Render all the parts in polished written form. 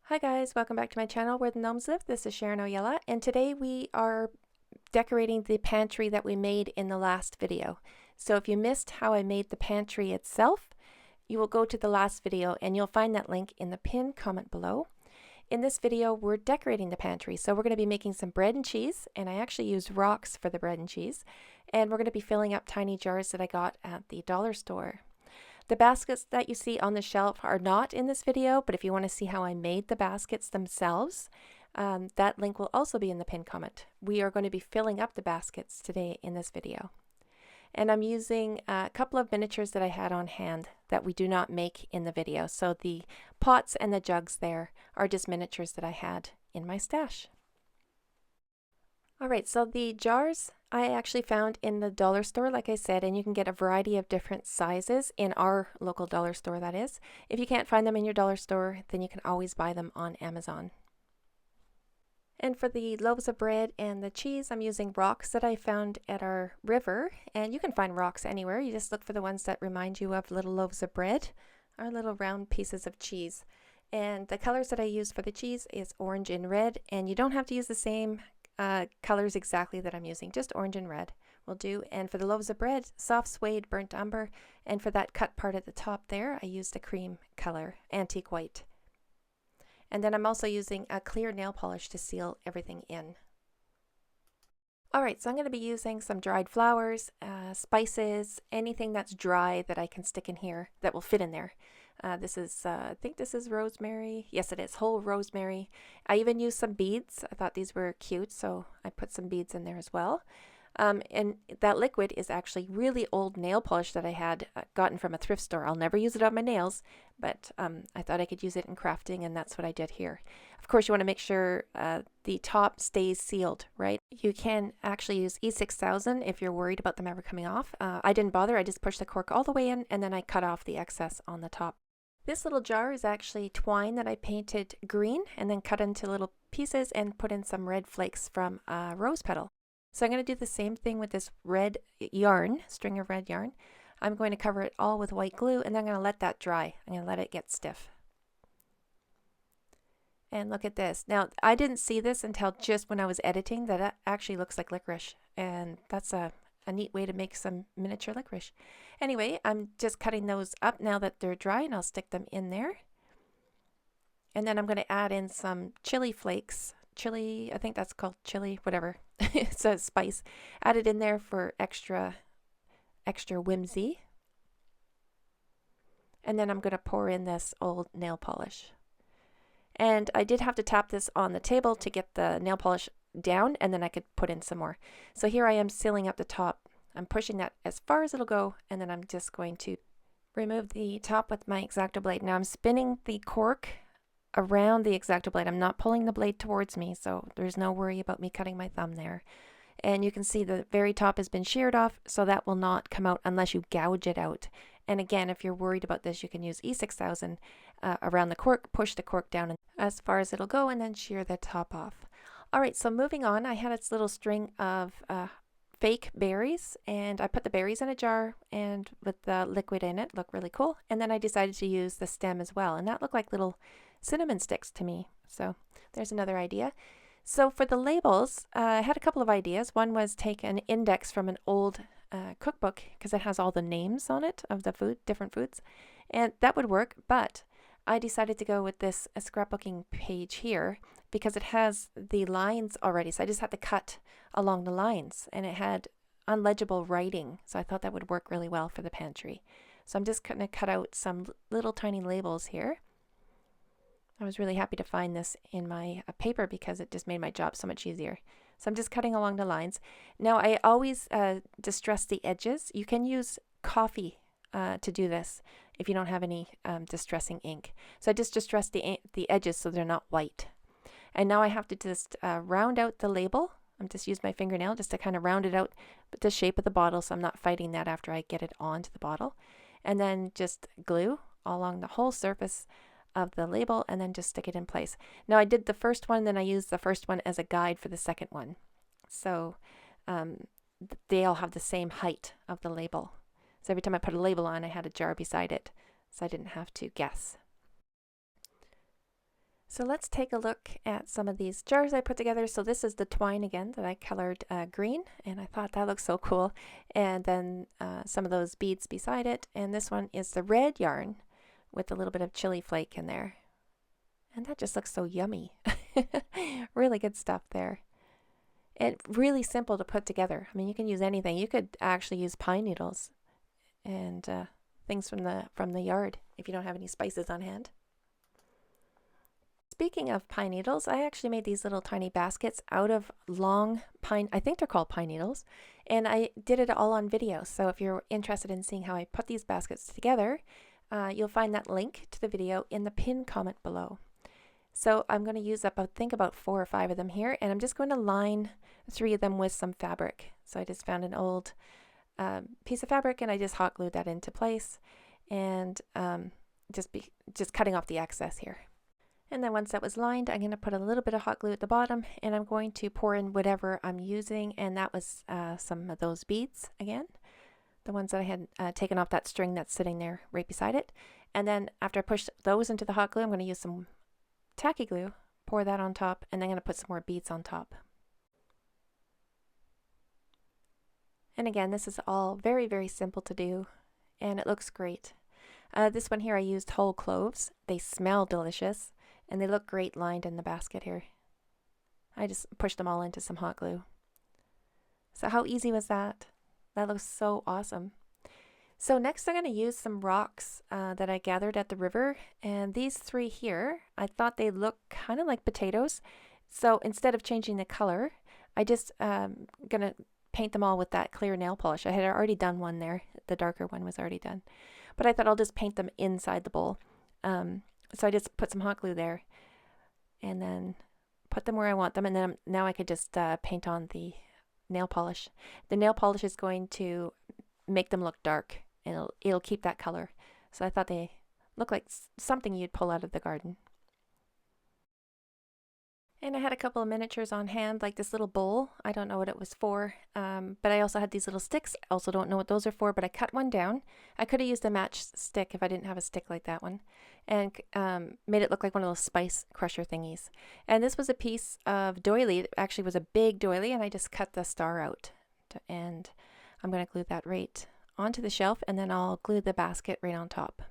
Hi guys, welcome back to my channel where the gnomes live. This is Sharon Oyella, and today we are decorating the pantry that we made in the last video. So if you missed how I made the pantry itself, you will go to the last video and you'll find that link in the pinned comment below. In this video, we're decorating the pantry. So we're going to be making some bread and cheese, and I actually used rocks for the bread and cheese. And we're going to be filling up tiny jars that I got at the dollar store. The baskets that you see on the shelf are not in this video, but if you want to see how I made the baskets themselves, that link will also be in the pinned comment. We are going to be filling up the baskets today in this video. And I'm using a couple of miniatures that I had on hand that we do not make in the video. So the pots and the jugs there are just miniatures that I had in my stash. Alright, so the jars I actually found in the dollar store, like I said, and you can get a variety of different sizes in our local dollar store, that is. If you can't find them in your dollar store, then you can always buy them on Amazon. And for the loaves of bread and the cheese, I'm using rocks that I found at our river, and you can find rocks anywhere. You just look for the ones that remind you of little loaves of bread or little round pieces of cheese. And the colors that I use for the cheese is orange and red, and you don't have to use the same colors exactly that I'm using, just orange and red will do. And for the loaves of bread, soft suede, burnt umber, and for that cut part at the top there, I used a cream color, antique white. And then I'm also using a clear nail polish to seal everything in. Alright, so I'm going to be using some dried flowers, spices, anything that's dry that I can stick in here that will fit in there. This is, I think this is rosemary. Yes, it is, whole rosemary. I even used some beads. I thought these were cute, so I put some beads in there as well. And that liquid is actually really old nail polish that I had gotten from a thrift store. I'll never use it on my nails, but I thought I could use it in crafting, and that's what I did here. Of course, you want to make sure the top stays sealed, right? You can actually use E6000 if you're worried about them ever coming off. I didn't bother. I just pushed the cork all the way in, and then I cut off the excess on the top. This little jar is actually twine that I painted green and then cut into little pieces and put in some red flakes from a rose petal. So I'm going to do the same thing with this red yarn, string of red yarn. I'm going to cover it all with white glue, and then I'm going to let that dry. I'm going to let it get stiff. And look at this. Now, I didn't see this until just when I was editing that it actually looks like licorice, and that's a neat way to make some miniature licorice. Anyway, I'm just cutting those up now that they're dry, and I'll stick them in there. And then I'm going to add in some chili flakes. Chili, I think that's called chili, whatever. It's a spice. Add it in there for extra whimsy. And then I'm going to pour in this old nail polish. And I did have to tap this on the table to get the nail polish down, and then I could put in some more. So here I am sealing up the top. I'm pushing that as far as it'll go, and then I'm just going to remove the top with my X-Acto blade. Now I'm spinning the cork around the X-Acto blade. I'm not pulling the blade towards me, so there's no worry about me cutting my thumb there. And you can see the very top has been sheared off, so that will not come out unless you gouge it out. And again, if you're worried about this, you can use E6000 around the cork, push the cork down as far as it'll go, and then shear the top off. Alright, so moving on, I had this little string of fake berries, and I put the berries in a jar and with the liquid in it. Looked really cool. And then I decided to use the stem as well, and that looked like little cinnamon sticks to me. So there's another idea. So for the labels, I had a couple of ideas. One was take an index from an old cookbook, because it has all the names on it of the different foods, and that would work. But I decided to go with this scrapbooking page here because it has the lines already. So I just had to cut along the lines, and it had unlegible writing. So I thought that would work really well for the pantry. So I'm just going to cut out some little tiny labels here. I was really happy to find this in my paper because it just made my job so much easier. So I'm just cutting along the lines. Now I always distress the edges. You can use coffee to do this if you don't have any distressing ink. So I just distress the edges so they're not white. And now I have to just round out the label. I'm just use my fingernail just to kind of round it out the shape of the bottle, so I'm not fighting that after I get it onto the bottle. And then just glue along the whole surface of the label, and then just stick it in place. Now I did the first one, then I used the first one as a guide for the second one. So they all have the same height of the label. So every time I put a label on, I had a jar beside it, so I didn't have to guess. So let's take a look at some of these jars I put together. So this is the twine again that I colored green, and I thought that looks so cool. And then some of those beads beside it. And this one is the red yarn with a little bit of chili flake in there. And that just looks so yummy. Really good stuff there. And really simple to put together. I mean, you can use anything. You could actually use pine needles and things from the yard if you don't have any spices on hand. Speaking of pine needles, I actually made these little tiny baskets out of long pine, I think they're called pine needles, and I did it all on video. So if you're interested in seeing how I put these baskets together, you'll find that link to the video in the pinned comment below. So I'm going to use up, I think, about 4 or 5 of them here, and I'm just going to line 3 of them with some fabric. So I just found an old piece of fabric and I just hot glued that into place, and just cutting off the excess here. And then once that was lined, I'm going to put a little bit of hot glue at the bottom, and I'm going to pour in whatever I'm using, and that was some of those beads again, the ones that I had taken off that string that's sitting there right beside it. And then after I push those into the hot glue, I'm going to use some tacky glue, pour that on top, and then I'm going to put some more beads on top. And again, this is all very, very simple to do, and it looks great. This one here I used whole cloves. They smell delicious. And they look great lined in the basket here. I just pushed them all into some hot glue. So how easy was that? That looks so awesome. So next I'm going to use some rocks that I gathered at the river. And these 3 here, I thought they looked kind of like potatoes. So instead of changing the color, I just going to paint them all with that clear nail polish. I had already done one there. The darker one was already done. But I thought I'll just paint them inside the bowl. So I just put some hot glue there and then put them where I want them, and then now I could just paint on the nail polish. The nail polish is going to make them look dark, and it'll keep that color. So I thought they look like something you'd pull out of the garden. And I had a couple of miniatures on hand, like this little bowl. I don't know what it was for, but I also had these little sticks. I also don't know what those are for, but I cut one down. I could have used a matched stick if I didn't have a stick like that one, and made it look like one of those spice crusher thingies. And this was a piece of doily. It actually was a big doily, and I just cut the star out. And I'm going to glue that right onto the shelf, and then I'll glue the basket right on top.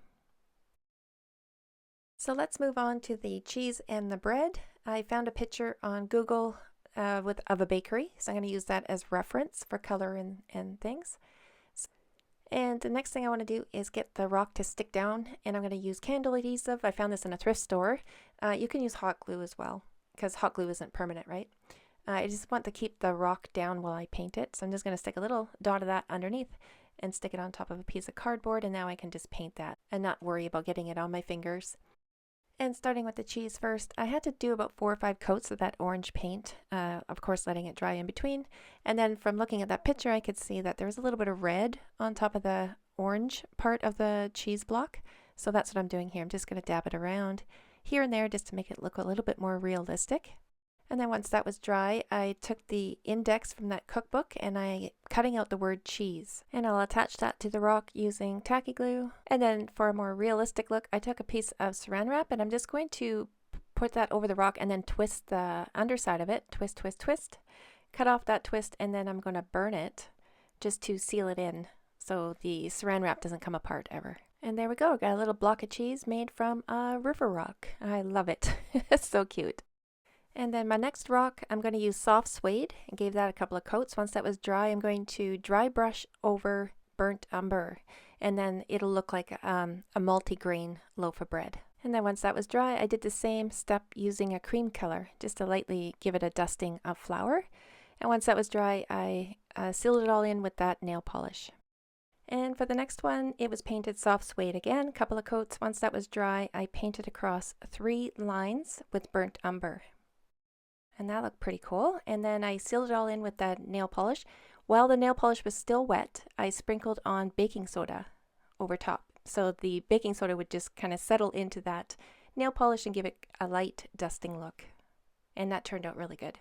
So let's move on to the cheese and the bread. I found a picture on Google of a bakery, so I'm going to use that as reference for color and things. And the next thing I want to do is get the rock to stick down, and I'm going to use candle adhesive. I found this in a thrift store. You can use hot glue as well, because hot glue isn't permanent, right? I just want to keep the rock down while I paint it, so I'm just going to stick a little dot of that underneath and stick it on top of a piece of cardboard, and now I can just paint that and not worry about getting it on my fingers. And starting with the cheese first, I had to do about 4 or 5 coats of that orange paint, of course letting it dry in between. And then from looking at that picture, I could see that there was a little bit of red on top of the orange part of the cheese block. So that's what I'm doing here. I'm just going to dab it around here and there just to make it look a little bit more realistic. And then once that was dry, I took the index from that cookbook and I cutting out the word cheese. And I'll attach that to the rock using tacky glue. And then for a more realistic look, I took a piece of saran wrap and I'm just going to put that over the rock and then twist the underside of it. Twist, twist, twist. Cut off that twist, and then I'm going to burn it just to seal it in so the saran wrap doesn't come apart ever. And there we go. Got a little block of cheese made from a river rock. I love it. It's so cute. And then my next rock, I'm going to use soft suede and gave that a couple of coats. Once that was dry, I'm going to dry brush over burnt umber, and then it'll look like a multi-grain loaf of bread. And then once that was dry, I did the same step using a cream color just to lightly give it a dusting of flour. And once that was dry, I sealed it all in with that nail polish. And for the next one, it was painted soft suede again, a couple of coats. Once that was dry, I painted across 3 lines with burnt umber. And that looked pretty cool. And then I sealed it all in with that nail polish. While the nail polish was still wet, I sprinkled on baking soda over top. So the baking soda would just kind of settle into that nail polish and give it a light dusting look. And that turned out really good.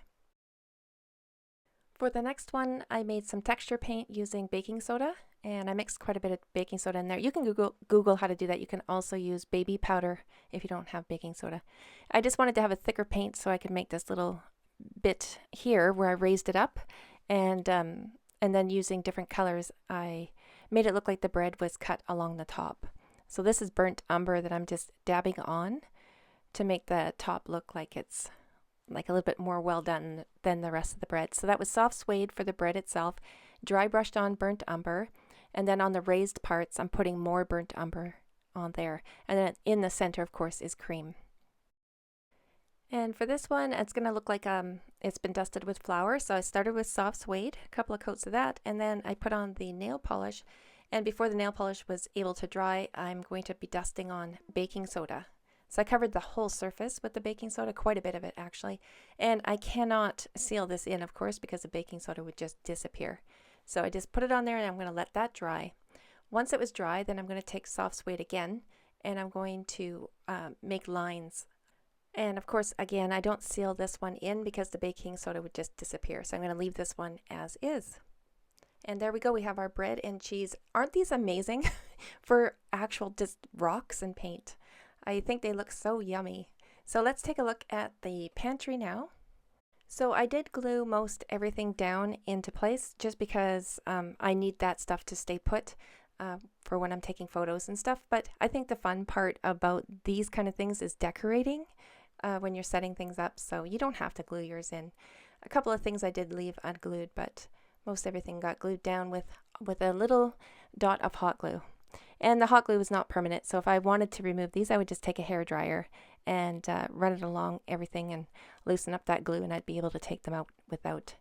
For the next one, I made some texture paint using baking soda, and I mixed quite a bit of baking soda in there. You can Google how to do that. You can also use baby powder if you don't have baking soda. I just wanted to have a thicker paint so I could make this little bit here where I raised it up, and then using different colors, I made it look like the bread was cut along the top. So this is burnt umber that I'm just dabbing on to make the top look like it's like a little bit more well done than the rest of the bread. So that was soft suede for the bread itself, dry brushed on burnt umber, and then on the raised parts I'm putting more burnt umber on there. And then in the center, of course, is cream. And for this one, it's going to look like it's been dusted with flour. So I started with soft suede, a couple of coats of that, and then I put on the nail polish. And before the nail polish was able to dry, I'm going to be dusting on baking soda. So I covered the whole surface with the baking soda, quite a bit of it actually. And I cannot seal this in, of course, because the baking soda would just disappear. So I just put it on there and I'm going to let that dry. Once it was dry, then I'm going to take soft suede again and I'm going to make lines. And of course, again, I don't seal this one in because the baking soda would just disappear. So I'm going to leave this one as is. And there we go. We have our bread and cheese. Aren't these amazing for actual just rocks and paint? I think they look so yummy. So let's take a look at the pantry now. So I did glue most everything down into place just because I need that stuff to stay put for when I'm taking photos and stuff. But I think the fun part about these kind of things is decorating when you're setting things up. So you don't have to glue yours in. A couple of things I did leave unglued, but most everything got glued down with a little dot of hot glue. And the hot glue is not permanent, so if I wanted to remove these, I would just take a hairdryer and run it along everything and loosen up that glue, and I'd be able to take them out without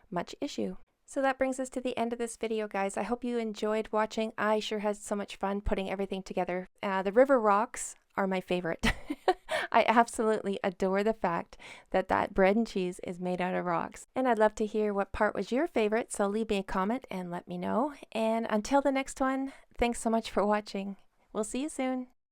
much issue. So that brings us to the end of this video, guys. I hope you enjoyed watching. I sure had so much fun putting everything together. The river rocks are my favorite. I absolutely adore the fact that that bread and cheese is made out of rocks. And I'd love to hear what part was your favorite, so leave me a comment and let me know. And until the next one, thanks so much for watching. We'll see you soon.